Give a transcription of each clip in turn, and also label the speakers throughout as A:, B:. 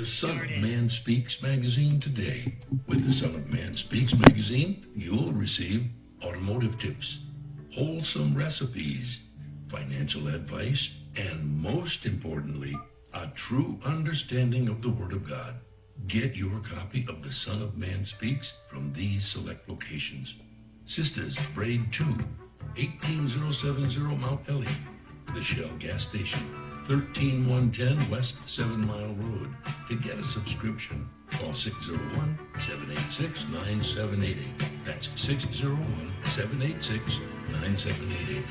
A: the Son of Man Speaks magazine today. With the Son of Man Speaks magazine, you'll receive automotive tips, wholesome recipes, financial advice, and most importantly, a true understanding of the Word of God. Get your copy of the Son of Man Speaks from these select locations. Sisters Braid 2, 18070 Mount Ellie, the Shell Gas Station, 13110 West 7 Mile Road. To get a subscription, call 601-786-9788. That's 601-786-9788.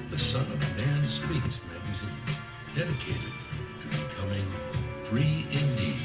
A: The Son of Man Speaks magazine, dedicated to becoming free indeed.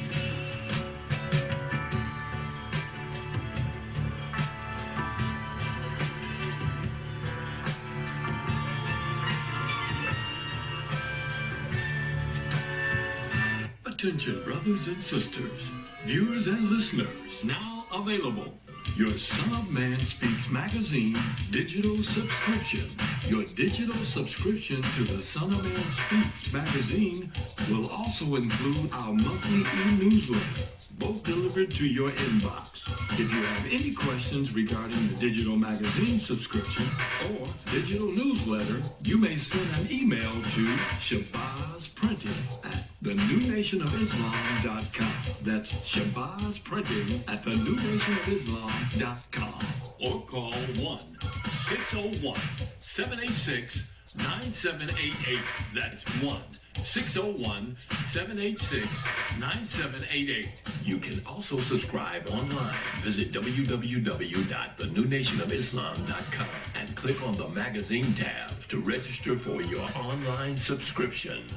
B: Attention, brothers and sisters, viewers and listeners, now available. Your Son of Man Speaks magazine digital subscription. Your digital subscription to the Son of Man Speaks magazine will also include our monthly e-newsletter, both delivered to your inbox. If you have any questions regarding the digital magazine subscription or digital newsletter, you may send an email to shabazprinting@thenewnationofislam.com. That's shabazprinting@thenewnationofislam.com. Or call 1-601-786-9788. That's 1-601-786-9788. You can also subscribe online. Visit www.thenewnationofislam.com and click on the magazine tab to register for your online subscription.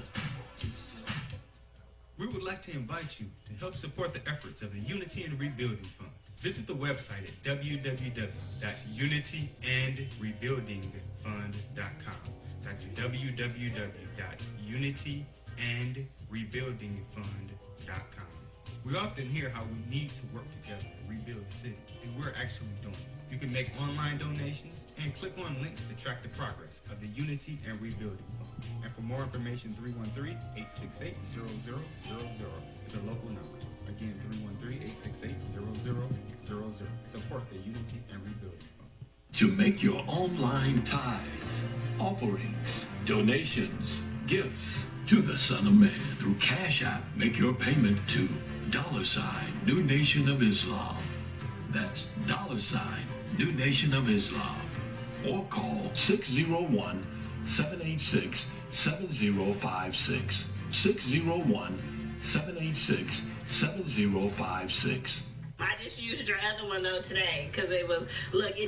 C: We would like to invite you to help support the efforts of the Unity and Rebuilding Fund. Visit the website at www.unityandrebuildingfund.com. That's www.unityandrebuildingfund.com. We often hear how we need to work together to rebuild the city, and we're actually doing it. You can make online donations and click on links to track the progress of the Unity and Rebuilding Fund. And for more information, 313-868-0000 is a local number. Again, 313-868-0000. Support the Unity and Rebuilding Fund.
B: To make your online tithes, offerings, donations, gifts to the Son of Man through Cash App, make your payment to $New Nation of Islam. That's $New Nation of Islam. Or call 601-786-7056. 601-786-7056.
D: I just used your other one though today because it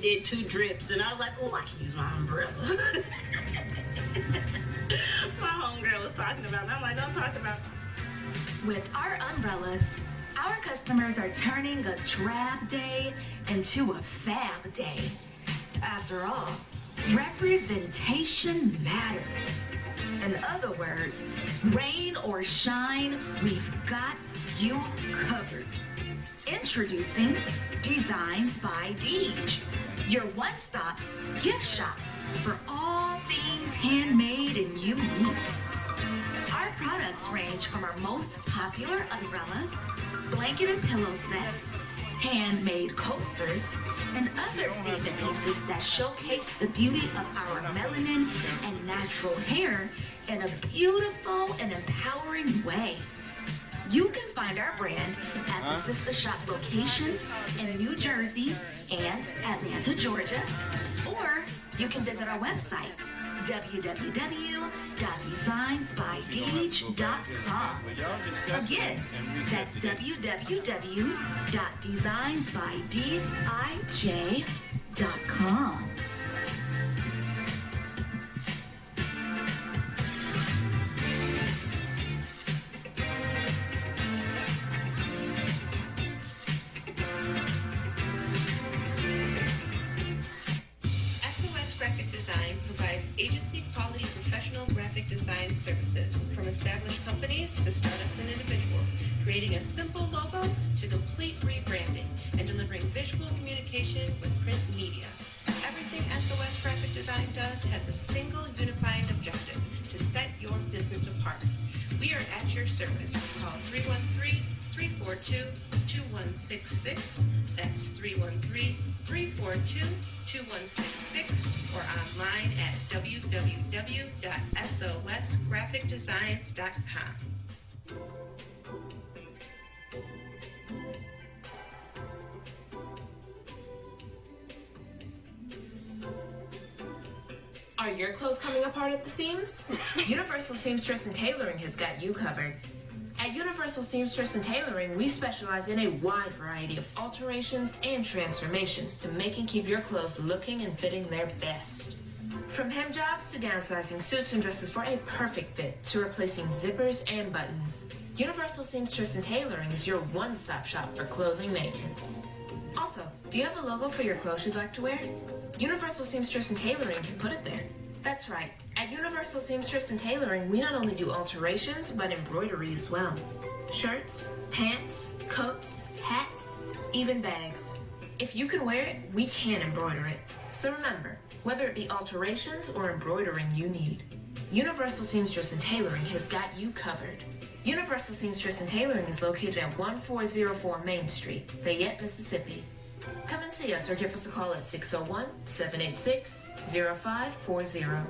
D: did 2 drips and I was like, oh, I can use my umbrella. My homegirl was talking about it. I'm like, don't talk about it.
E: With our umbrellas, our customers are turning a drab day into a fab day. After all, representation matters. In other words, rain or shine, we've got you covered. Introducing Designs by Deej, your one-stop gift shop for all things handmade and unique. Our products range from our most popular umbrellas, blanket and pillow sets, handmade coasters, and other statement pieces that showcase the beauty of our melanin and natural hair in a beautiful and empowering way. You can find our brand at the sister shop locations in New Jersey and Atlanta, Georgia, or you can visit our website, www.designsbydeej.com. Again, that's www.designsbydeej.com.
F: Agency quality professional graphic design services, from established companies to startups and individuals, creating a simple logo to complete rebranding and delivering visual communication with print media. Everything SOS Graphic Design does has a single unifying objective: to set your business apart. We are at your service. Call 313-3 342-2166. That's 313-342-2166, or online at www.sosgraphicdesigns.com.
G: Are your clothes coming apart at the seams? Universal Seamstress and Tailoring has got you covered. At Universal Seamstress and Tailoring, we specialize in a wide variety of alterations and transformations to make and keep your clothes looking and fitting their best. From hem jobs to downsizing suits and dresses for a perfect fit to replacing zippers and buttons, Universal Seamstress and Tailoring is your one-stop shop for clothing maintenance. Also, do you have a logo for your clothes you'd like to wear? Universal Seamstress and Tailoring can put it there. That's right. At Universal Seamstress and Tailoring, we not only do alterations, but embroidery as well. Shirts, pants, coats, hats, even bags. If you can wear it, we can embroider it. So remember, whether it be alterations or embroidering you need, Universal Seamstress and Tailoring has got you covered. Universal Seamstress and Tailoring is located at 1404 Main Street, Fayette, Mississippi. Come and see us or give us a call at 601-786-0540.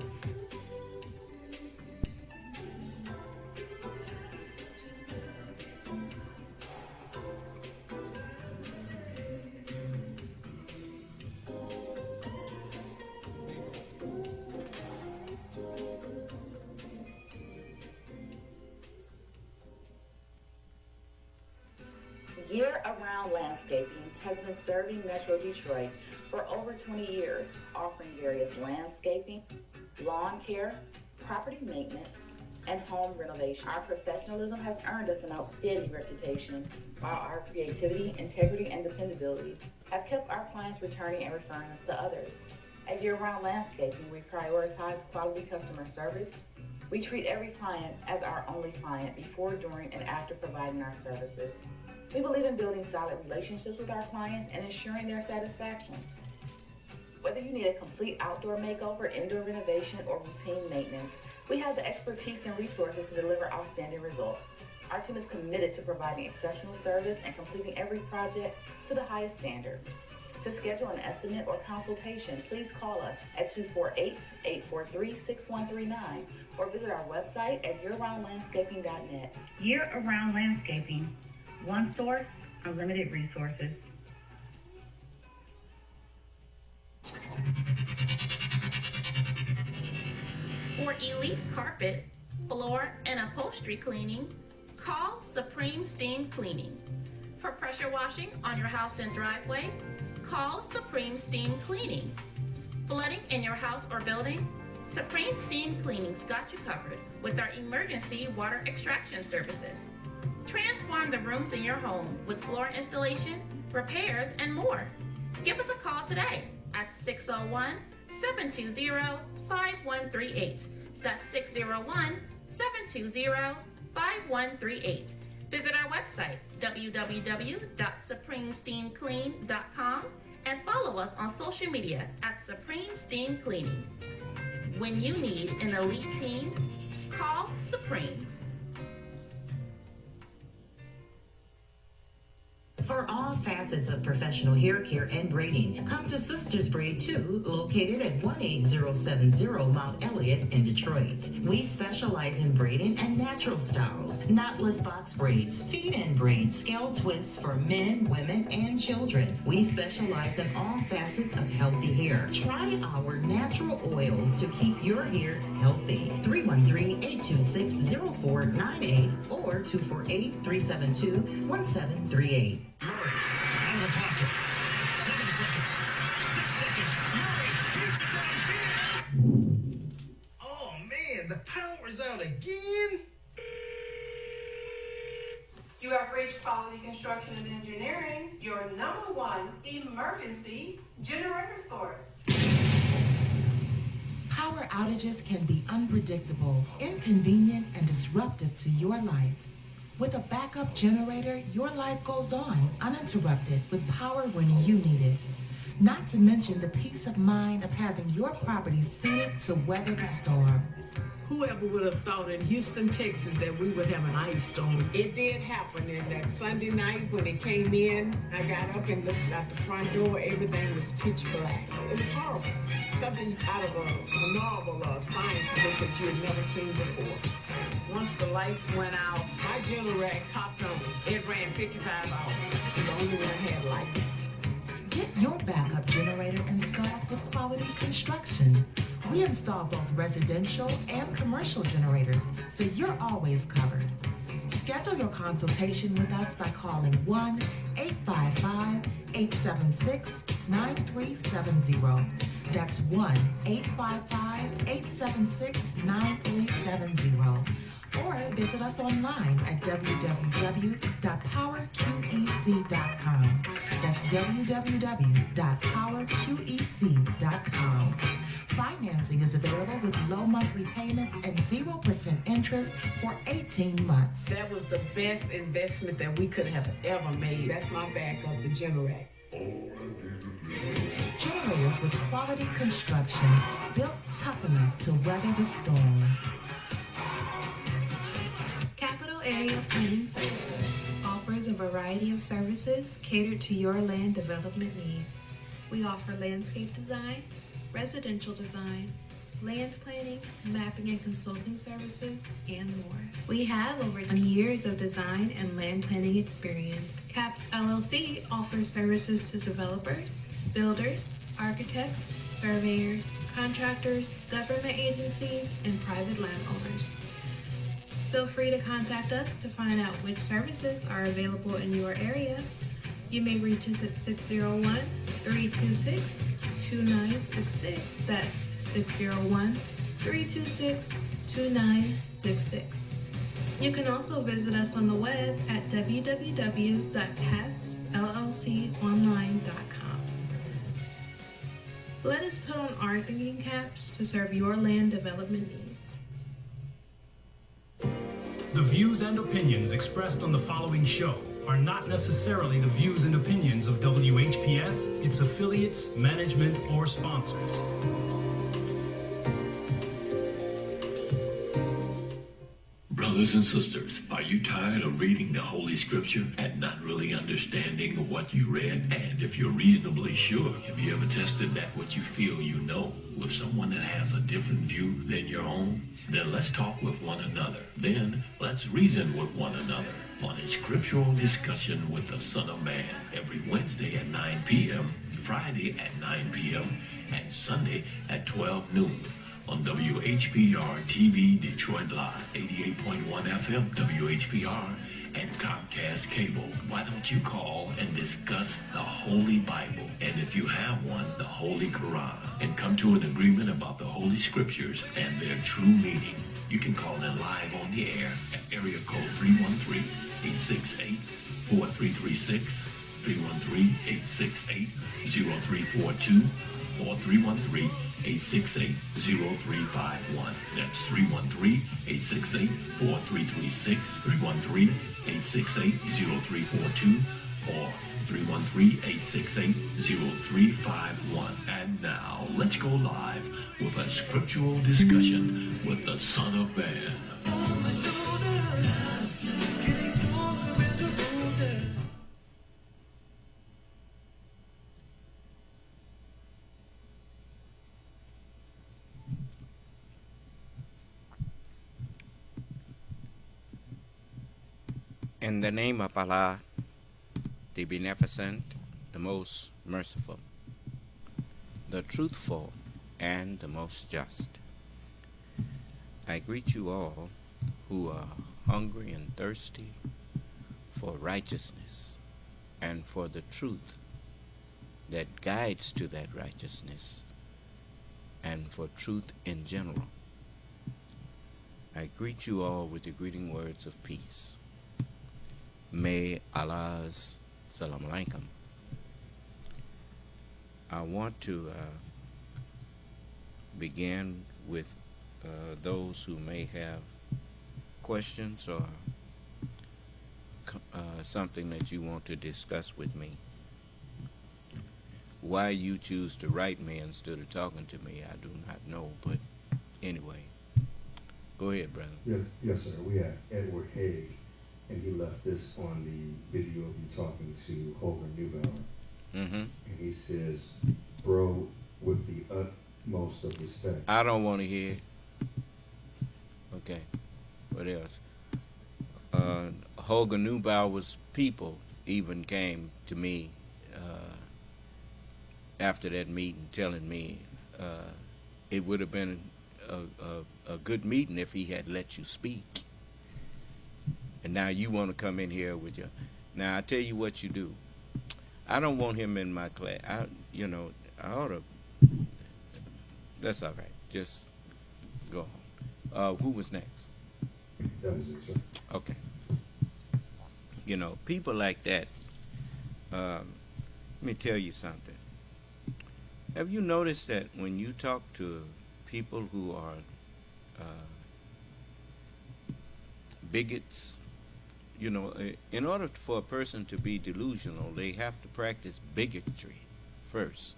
H: Year-Around Landscaping has been serving Metro Detroit for over 20 years, offering various landscaping, lawn care, property maintenance, and home renovation. Our professionalism has earned us an outstanding reputation, while our creativity, integrity, and dependability have kept our clients returning and referring us to others. At Year-Round Landscaping, we prioritize quality customer service. We treat every client as our only client before, during, and after providing our services. We believe in building solid relationships with our clients and ensuring their satisfaction. Whether you need a complete outdoor makeover, indoor renovation, or routine maintenance, we have the expertise and resources to deliver outstanding results. Our team is committed to providing exceptional service and completing every project to the highest standard. To schedule an estimate or consultation, please call us at 248-843-6139 or visit our website at yearoundlandscaping.net.
I: Year-Around Landscaping. One source, unlimited resources.
G: For elite carpet, floor, and upholstery cleaning, call Supreme Steam Cleaning. For pressure washing on your house and driveway, call Supreme Steam Cleaning. Flooding in your house or building? Supreme Steam Cleaning's got you covered with our emergency water extraction services. Transform the rooms in your home with floor installation, repairs, and more. Give us a call today at 601-720-5138. That's 601-720-5138. Visit our website, www.supremesteamclean.com, and follow us on social media at Supreme Steam Cleaning. When you need an elite team, call Supreme.
J: For all facets of professional hair care and braiding, come to Sisters Braid 2, located at 18070 Mount Elliott in Detroit. We specialize in braiding and natural styles, knotless box braids, feed-in braids, scale twists for men, women, and children. We specialize in all facets of healthy hair. Try our natural oils to keep your hair healthy. 313-826-0498 or 248-372-1738.
K: Murray, out of the pocket. 7 seconds. 6 seconds. Murray, here's the downfield. Oh, man, the power's out again.
L: You have reached Quality Construction and Engineering, your #1 emergency generator source.
M: Power outages can be unpredictable, inconvenient, and disruptive to your life. With a backup generator, your life goes on uninterrupted with power when you need it. Not to mention the peace of mind of having your property suited to weather the storm.
N: Whoever would have thought in Houston, Texas, that we would have an ice storm? It did happen, and that Sunday night when it came in, I got up and looked out the front door. Everything was pitch black. It was horrible. Something out of a novel or a science book that you had never seen before. Once the lights went out, my generator popped on. It ran 55 hours. The only one had lights.
M: Get your backup generator installed with Quality Construction. We install both residential and commercial generators, so you're always covered. Schedule your consultation with us by calling 1-855-876-9370. That's 1-855-876-9370. Or visit us online at www.powerqec.com. That's www.powerqec.com. Financing is available with low monthly payments and 0% interest for 18 months.
N: That was the best investment that we could have ever made. That's my backup, the generator.
M: Generators with Quality Construction, built tough enough to weather the storm.
O: Capital Area Planning Services offers a variety of services catered to your land development needs. We offer landscape design, residential design, land planning, mapping and consulting services, and more. We have over 20 years of design and land planning experience. CAPS LLC offers services to developers, builders, architects, surveyors, contractors, government agencies, and private landowners. Feel free to contact us to find out which services are available in your area. You may reach us at 601-326-2966. That's 601-326-2966. You can also visit us on the web at www.capsllconline.com. Let us put on our thinking caps to serve your land development needs.
P: The views and opinions expressed on the following show are not necessarily the views and opinions of WHPS, its affiliates, management, or sponsors.
B: Brothers and sisters, are you tired of reading the Holy Scripture and not really understanding what you read? And if you're reasonably sure, have you ever tested that what you feel you know with someone that has a different view than your own? Then let's talk with one another. Then let's reason with one another on a Scriptural Discussion with the Son of Man every Wednesday at 9 p.m., Friday at 9 p.m., and Sunday at 12 noon. On WHPR TV Detroit Live, 88.1 FM WHPR, and Comcast Cable. Why don't you call and discuss the Holy Bible, and if you have one, the Holy Quran, and come to an agreement about the Holy Scriptures and their true meaning? You can call in live on the air at area code 313-868-4336, 313-868-0342, or 313-868-0351. That's 313-868-4336, 313-868-0342, or 313-868-0351. And now, let's go live with a Scriptural Discussion with the Son of Man.
Q: In the name of Allah, the Beneficent, the Most Merciful, the Truthful, and the Most Just, I greet you all who are hungry and thirsty for righteousness and for the truth that guides to that righteousness and for truth in general. I greet you all with the greeting words of peace. May Allah's Salam Alaikum. I want to begin with those who may have questions or something that you want to discuss with me. Why you choose to write me instead of talking to me, I do not know, but anyway, Go ahead, brother.
R: Yes, sir. We have Edward Haig, and he left this on the video of you talking to Hogan Neubauer.
Q: Mm-hmm.
R: And he says, bro, with the utmost of respect.
Q: I don't want to hear it. Okay. What else? Hogan Neubauer's people even came to me after that meeting telling me it would have been a good meeting if he had let you speak. And now you want to come in here with your... Now, I tell you what you do. I don't want him in my class. I ought to... That's all right. Just go on. Who was next?
R: That was it, sir.
Q: Okay. People like that, let me tell you something. Have you noticed that when you talk to people who are bigots, in order for a person to be delusional, they have to practice bigotry first.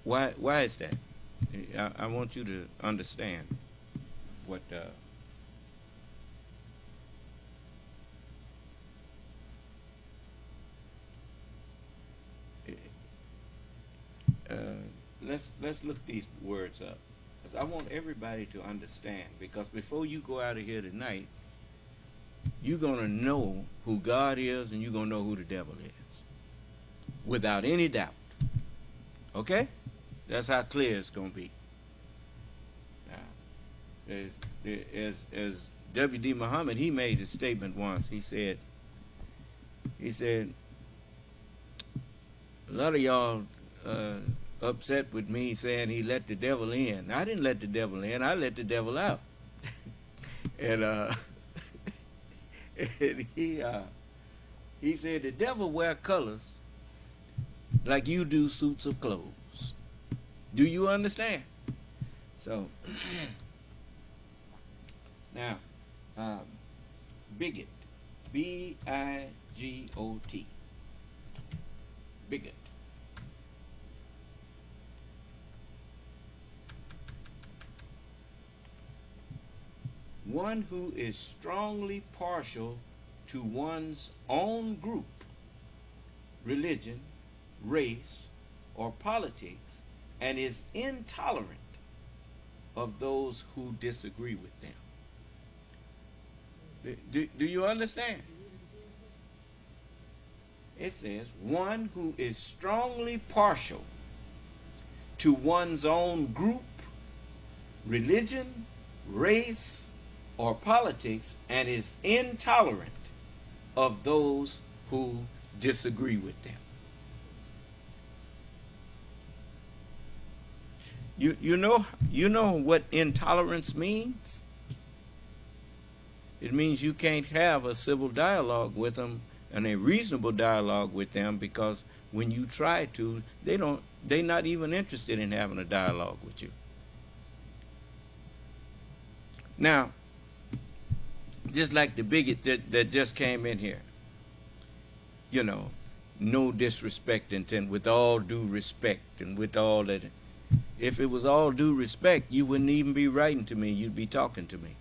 Q: Why is that? I want you to understand what let's look these words up, because I want everybody to understand, because before you go out of here tonight, you're going to know who God is and you're going to know who the devil is without any doubt. Okay? That's how clear it's going to be. Now, as W.D. Muhammad, he made a statement once. He said, a lot of y'all upset with me saying he let the devil in. I didn't let the devil in. I let the devil out. And and he said the devil wear colors like you do suits of clothes. Do you understand? So now, bigot, B-I-G-O-T, bigot. One who is strongly partial to one's own group, religion, race, or politics, and is intolerant of those who disagree with them. Do you understand? It says, one who is strongly partial to one's own group, religion, race, or politics, and is intolerant of those who disagree with them. You know what intolerance means? It means you can't have a civil dialogue with them and a reasonable dialogue with them, because when you try to, they're not even interested in having a dialogue with you. Now, just like the bigot that just came in here, no disrespect intent, with all due respect, and with all that. If it was all due respect, you wouldn't even be writing to me, you'd be talking to me.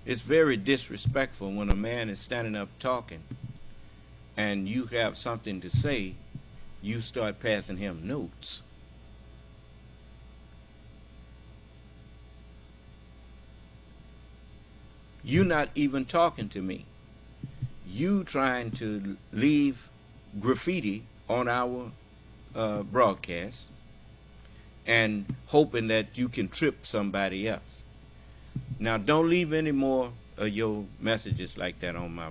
Q: It's very disrespectful when a man is standing up talking and you have something to say, you start passing him notes. You not even talking to me. You trying to leave graffiti on our broadcast and hoping that you can trip somebody else. Now, don't leave any more of your messages like that on my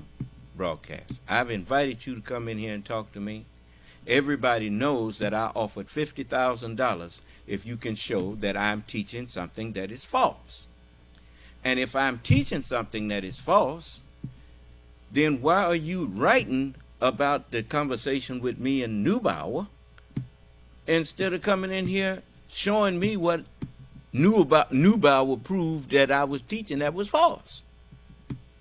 Q: broadcast. I've invited you to come in here and talk to me. Everybody knows that I offered $50,000 if you can show that I'm teaching something that is false. And if I'm teaching something that is false, then why are you writing about the conversation with me and Neubauer instead of coming in here showing me what Neubauer proved that I was teaching that was false,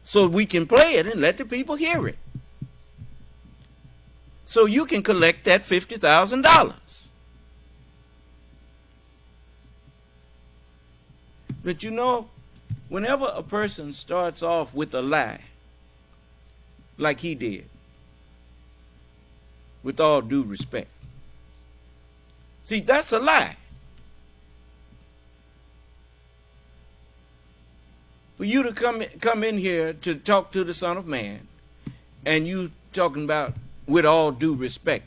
Q: so we can play it and let the people hear it, so you can collect that $50,000. But you know, whenever a person starts off with a lie, like he did, with all due respect, see, that's a lie. For you to come in here to talk to the Son of Man, and you talking about with all due respect,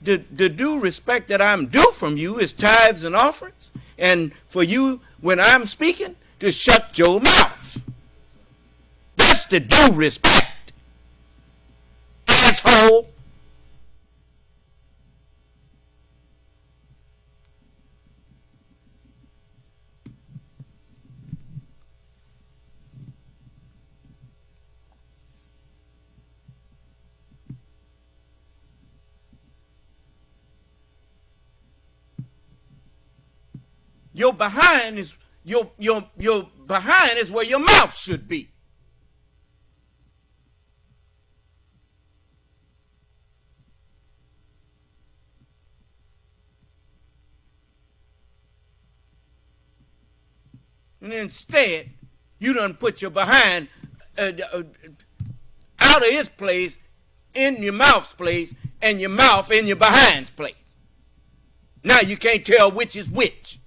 Q: the due respect that I'm due from you is tithes and offerings, and for you, when I'm speaking, to shut your mouth. That's the due respect, asshole. Your behind is your behind is where your mouth should be. And instead, you done put your behind out of his place, in your mouth's place, and your mouth in your behind's place. Now you can't tell which is which.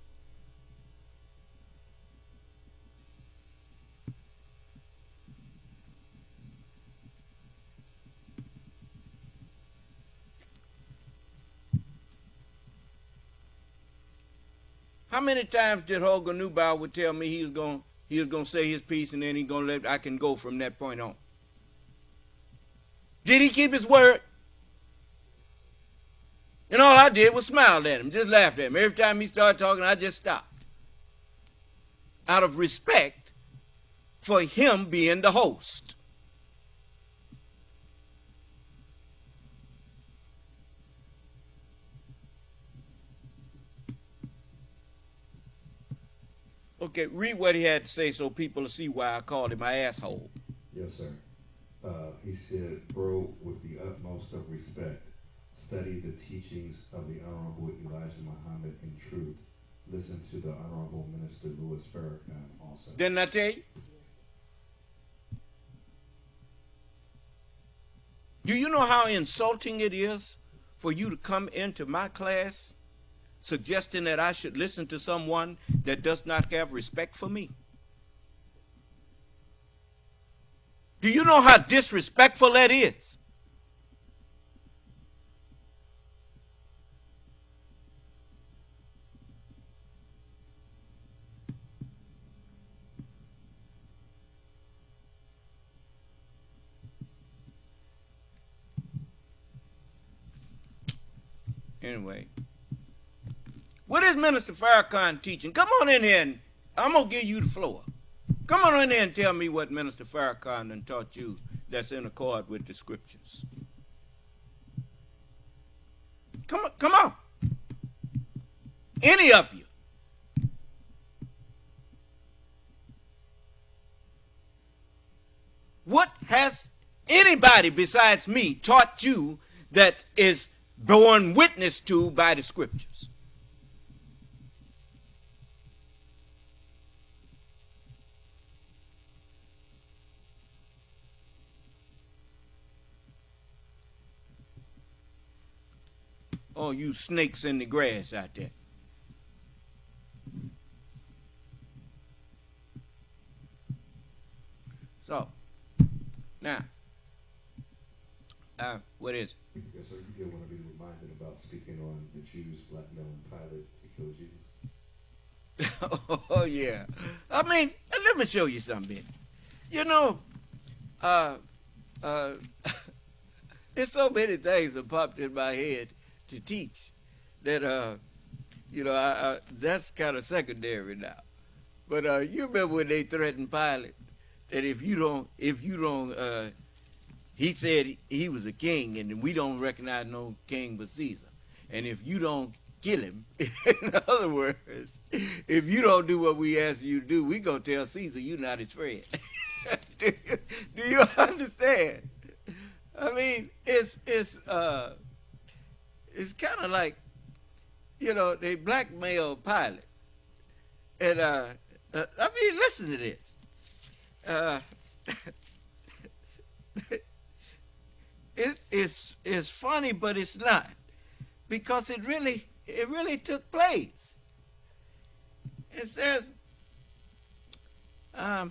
Q: How many times did Holger Neubauer would tell me he was gonna say his piece and then he gonna let I can go from that point on? Did he keep his word? And all I did was smile at him, just laughed at him. Every time he started talking, I just stopped. Out of respect for him being the host. Okay, read what he had to say so people will see why I called him my asshole.
R: Yes, sir. He said, bro, with the utmost of respect, study the teachings of the Honorable Elijah Muhammad in truth. Listen to the Honorable Minister Louis Farrakhan also.
Q: Didn't I tell you? Do you know how insulting it is for you to come into my class suggesting that I should listen to someone that does not have respect for me? Do you know how disrespectful that is? Anyway, what is Minister Farrakhan teaching? Come on in here and I'm going to give you the floor. Come on in there and tell me what Minister Farrakhan done taught you that's in accord with the scriptures. Come on. Any of you. What has anybody besides me taught you that is borne witness to by the scriptures? Oh, you snakes in the grass out there. So, now, what is it?
R: Yes, sir. You did want to be reminded about speaking on the Jews blackmailing Pilate to kill Jesus.
Q: Oh, yeah. I mean, let me show you something. You know, there's so many things that popped in my head to teach that, you know, that's kind of secondary now. But you remember when they threatened Pilate that if you don't, he said he was a king and we don't recognize no king but Caesar. And if you don't kill him, in other words, if you don't do what we ask you to do, we gonna tell Caesar you're not his friend. do you understand? I mean, it's kind of like, you know, they blackmail Pilate And listen to this. It's funny, but it's not, because it really took place. It says, let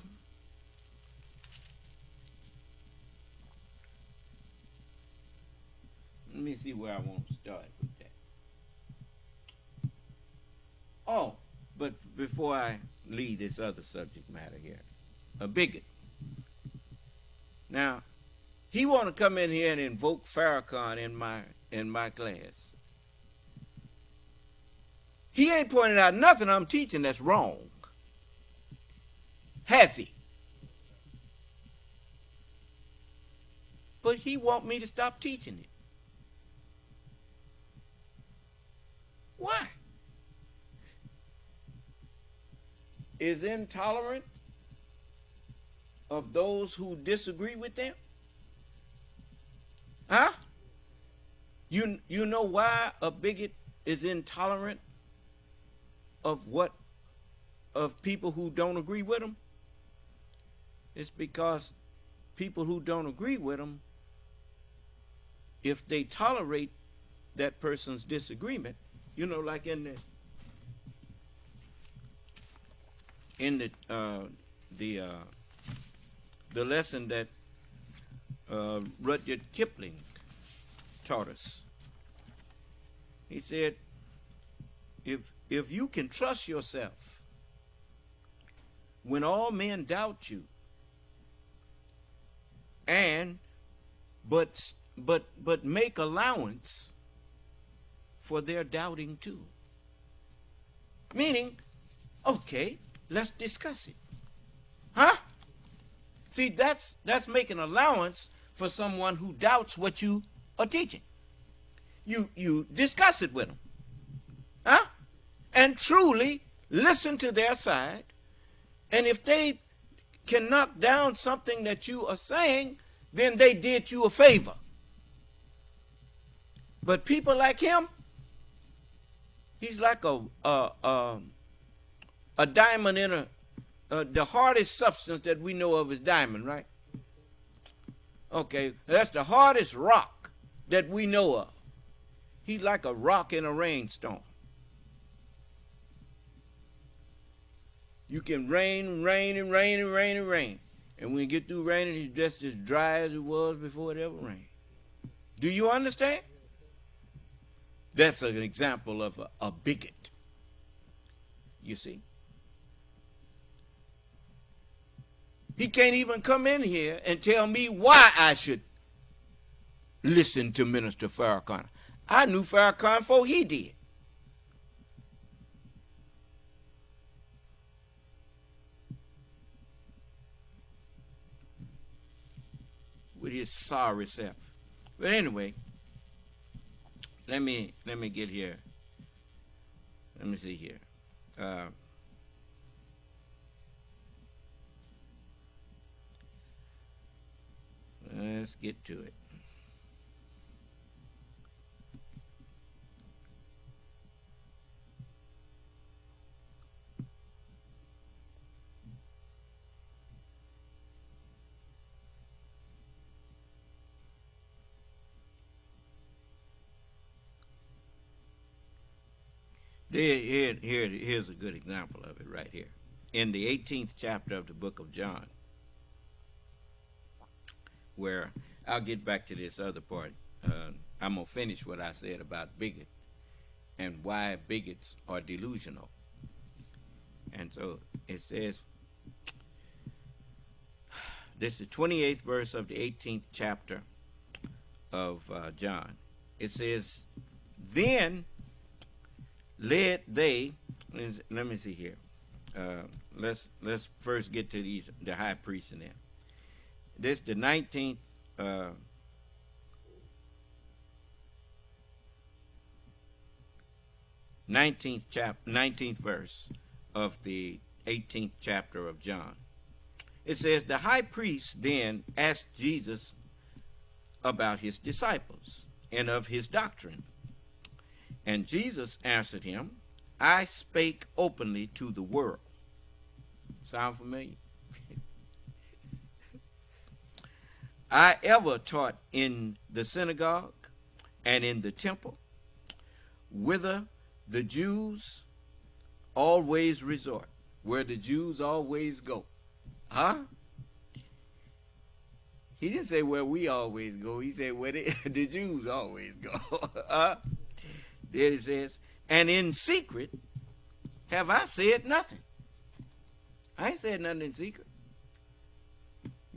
Q: me see where I want to start with that. Oh, but before I leave this other subject matter here, a bigot. Now, he want to come in here and invoke Farrakhan in my class. He ain't pointed out nothing I'm teaching that's wrong. Has he? But he want me to stop teaching it. Why? Is intolerant of those who disagree with them? Huh? You know why a bigot is intolerant of people who don't agree with them? It's because people who don't agree with them, if they tolerate that person's disagreement, you know, like in the lesson that Rudyard Kipling taught us. He said, if you can trust yourself when all men doubt you, and but make allowance for their doubting too. Meaning, okay, let's discuss it. Huh? See, that's making allowance for someone who doubts what you are teaching. You discuss it with them. Huh? And truly listen to their side. And if they can knock down something that you are saying, then they did you a favor. But people like him, he's like a diamond in the hardest substance that we know of is diamond, right? Okay, that's the hardest rock that we know of. He's like a rock in a rainstorm. You can rain and rain and rain and rain and rain. And when you get through raining, it's just as dry as it was before it ever rained. Do you understand? That's an example of a bigot. You see? He can't even come in here and tell me why I should listen to Minister Farrakhan. I knew Farrakhan before he did. With his sorry self. But anyway, let me get here. Let me see here. Let's get to it. Here's a good example of it right here. In the 18th chapter of the book of John, where I'll get back to this other part. I'm going to finish what I said about bigot and why bigots are delusional. And so it says, this is the 28th verse of the 18th chapter of John. It says, then led they, let me see here. Let's first get to the high priest in there. This the 19th verse of the 18th chapter of John. It says, the high priest then asked Jesus about his disciples and of his doctrine. And Jesus answered him, I spake openly to the world. Sound familiar? I ever taught in the synagogue and in the temple, whither the Jews always resort, where the Jews always go. Huh? He didn't say where we always go. He said where the Jews always go. Then he says, and in secret have I said nothing. I ain't said nothing in secret.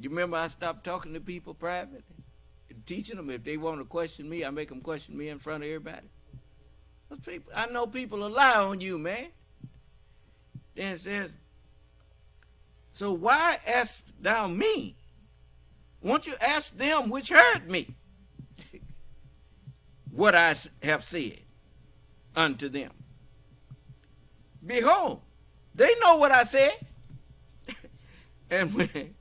Q: You remember I stopped talking to people privately, teaching them if they want to question me, I make them question me in front of everybody. Those people, I know people will lie on you, man. Then it says, so why ask thou me? Won't you ask them which heard me what I have said unto them? Behold, they know what I said. And when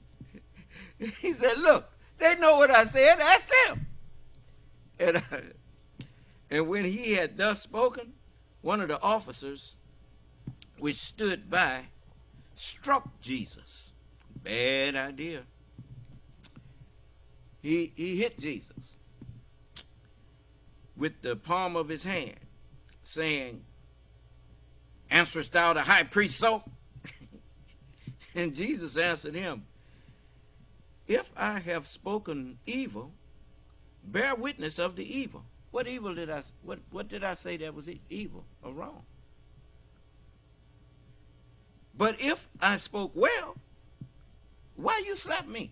Q: he said, look, they know what I said, ask them. And when he had thus spoken, one of the officers which stood by struck Jesus. Bad idea. He hit Jesus with the palm of his hand, saying, answerest thou the high priest so? And Jesus answered him, if I have spoken evil, bear witness of the evil. What evil did what did I say that was evil or wrong? But if I spoke well, why you slap me?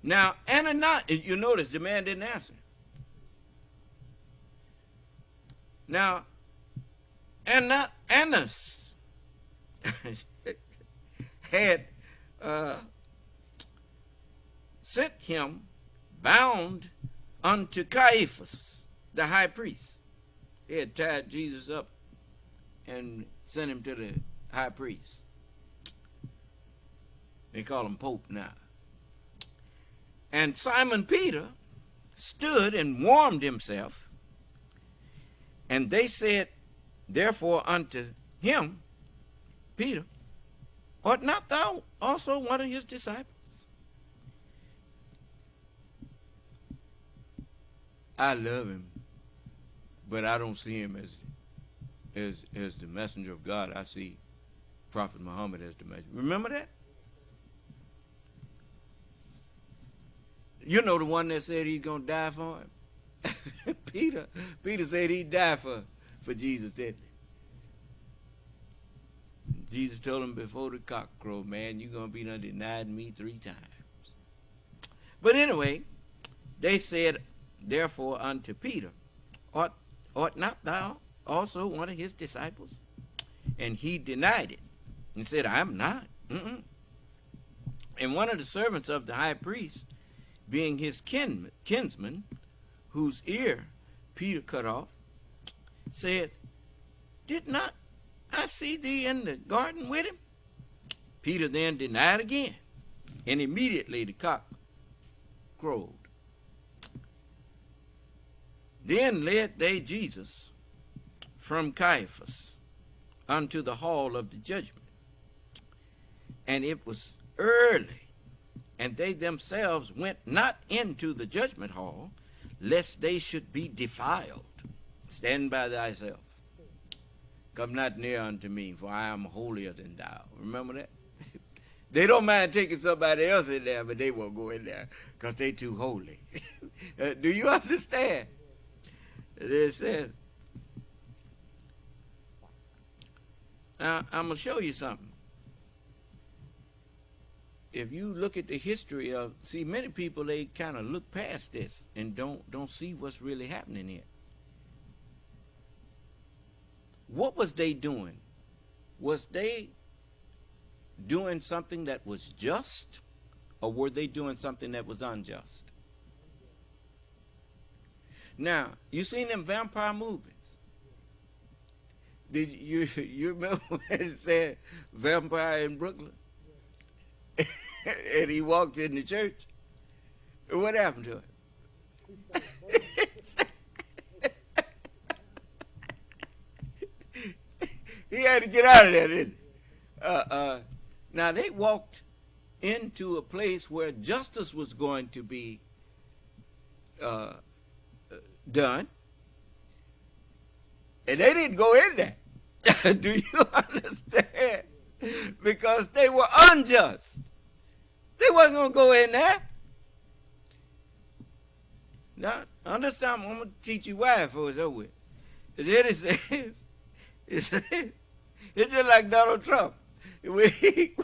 Q: Now, Ananias, you notice the man didn't answer. Now, Annas had sent him bound unto Caiaphas, the high priest. He had tied Jesus up and sent him to the high priest. They call him Pope now. And Simon Peter stood and warmed himself, and they said, therefore unto him, Peter, art not thou also one of his disciples? I love him, but I don't see him as the messenger of God. I see Prophet Muhammad as the messenger. Remember that? You know the one that said he's going to die for him? Peter said he'd die for Jesus, didn't he? Jesus told him before the cock crowed, man, you're going to be done denied me 3 times. But anyway, they said, therefore unto Peter, art not thou also one of his disciples? And he denied it and said, I'm not. And one of the servants of the high priest, being his kinsman, whose ear Peter cut off, said, did not I see thee in the garden with him? Peter then denied again, and immediately the cock crowed. Then led they Jesus from Caiaphas unto the hall of the judgment. And it was early, and they themselves went not into the judgment hall, lest they should be defiled. Stand by thyself. Come not near unto me, for I am holier than thou. Remember that? They don't mind taking somebody else in there, but they won't go in there because they too holy. Do you understand? It says, now I'm going to show you something. If you look at the history of, see, many people, they kind of look past this and don't see what's really happening here. What was they doing? Was they doing something that was just, or were they doing something that was unjust? Now, you seen them vampire movies? Did you remember when it said vampire in Brooklyn? And he walked in the church? What happened to him? He had to get out of there, didn't he? Now, they walked into a place where justice was going to be done, and they didn't go in there. Do you understand? Because they were unjust. They wasn't going to go in there. Now, understand, I'm going to teach you why before it's over with. And then it says, it's just like Donald Trump. When he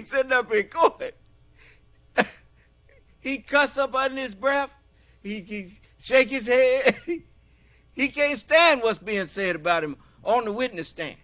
Q: sitting up in court, he cuss up under his breath. He shake his head. He can't stand what's being said about him on the witness stand.